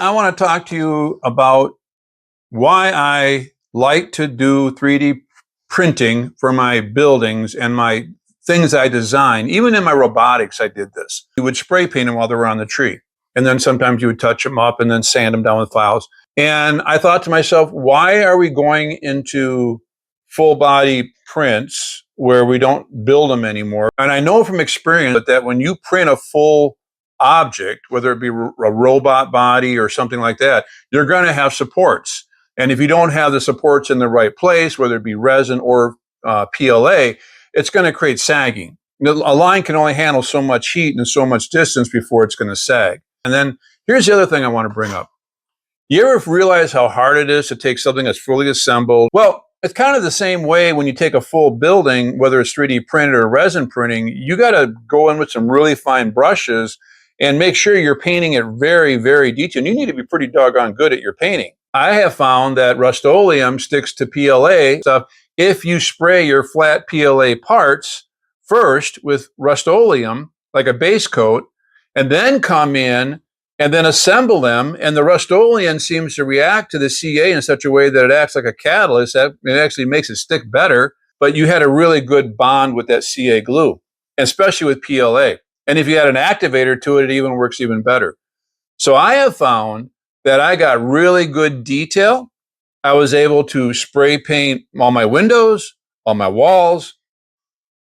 I want to talk to you about why I like to do 3D printing for my buildings and my things I design. Even in my robotics, I did this. You would spray paint them while they were on the tree. And then sometimes you would touch them up and then sand them down with files. And I thought to myself, why are we going into full body prints where we don't build them anymore? And I know from experience that when you print a full object, whether it be a robot body or something like that, you're going to have supports. And if you don't have the supports in the right place, whether it be resin or PLA, it's going to create sagging. A line can only handle so much heat and so much distance before it's going to sag. And then here's the other thing I want to bring up. You ever realize how hard it is to take something that's fully assembled? Well, it's kind of the same way when you take a full building, whether it's 3D printed or resin printing, you got to go in with some really fine brushes and make sure you're painting it very, very detailed. You need to be pretty doggone good at your painting. I have found that Rust-Oleum sticks to PLA stuff if you spray your flat PLA parts first with Rust-Oleum, like a base coat, and then come in and then assemble them. And the Rust-Oleum seems to react to the CA in such a way that it acts like a catalyst. That it actually makes it stick better, but you had a really good bond with that CA glue, especially with PLA. And if you add an activator to it, it even works even better. So I have found that I got really good detail. I was able to spray paint all my windows, all my walls,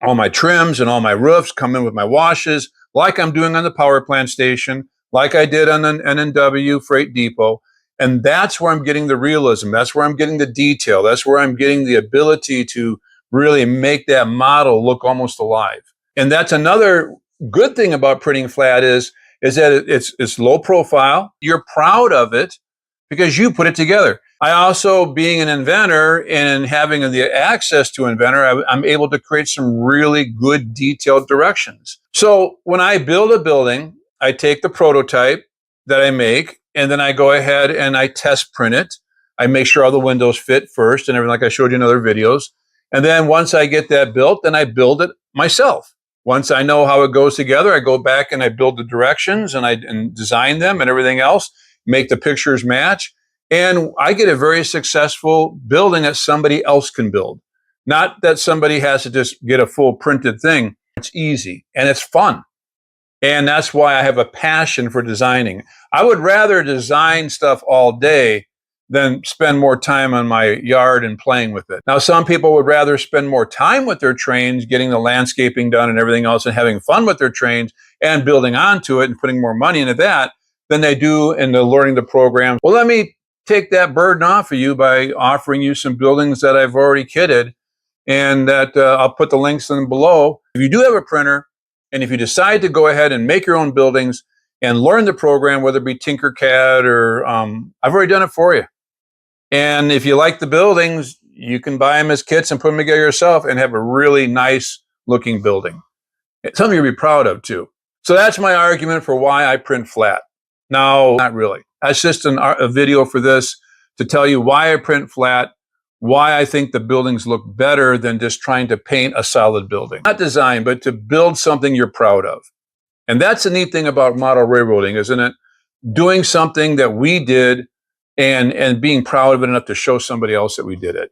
all my trims and all my roofs, come in with my washes, like I'm doing on the power plant station, like I did on an NNW Freight Depot. And that's where I'm getting the realism. That's where I'm getting the detail. That's where I'm getting the ability to really make that model look almost alive. And that's another good thing about printing flat is that it's low profile. You're proud of it because you put it together. I also, being an inventor and having the access to inventor, I'm able to create some really good detailed directions. So when I build a building, I take the prototype that I make, and then I go ahead and I test print it. I make sure all the windows fit first and everything, like I showed you in other videos. And then once I get that built, then I build it myself. Once I know how it goes together, I go back and I build the directions and design them and everything else, make the pictures match. And I get a very successful building that somebody else can build. Not that somebody has to just get a full printed thing. It's easy and it's fun. And that's why I have a passion for designing. I would rather design stuff all day than spend more time on my yard and playing with it. Now, some people would rather spend more time with their trains, getting the landscaping done and everything else and having fun with their trains and building onto it and putting more money into that than they do in the learning the program. Well, let me take that burden off of you by offering you some buildings that I've already kitted and that I'll put the links in below. If you do have a printer and if you decide to go ahead and make your own buildings and learn the program, whether it be Tinkercad or I've already done it for you. And if you like the buildings, you can buy them as kits and put them together yourself and have a really nice looking building. It's something you'll be proud of too. So that's my argument for why I print flat. No, not really. That's just a video for this to tell you why I print flat, why I think the buildings look better than just trying to paint a solid building. Not design, but to build something you're proud of. And that's the neat thing about model railroading, isn't it? Doing something that we did and being proud of it enough to show somebody else that we did it.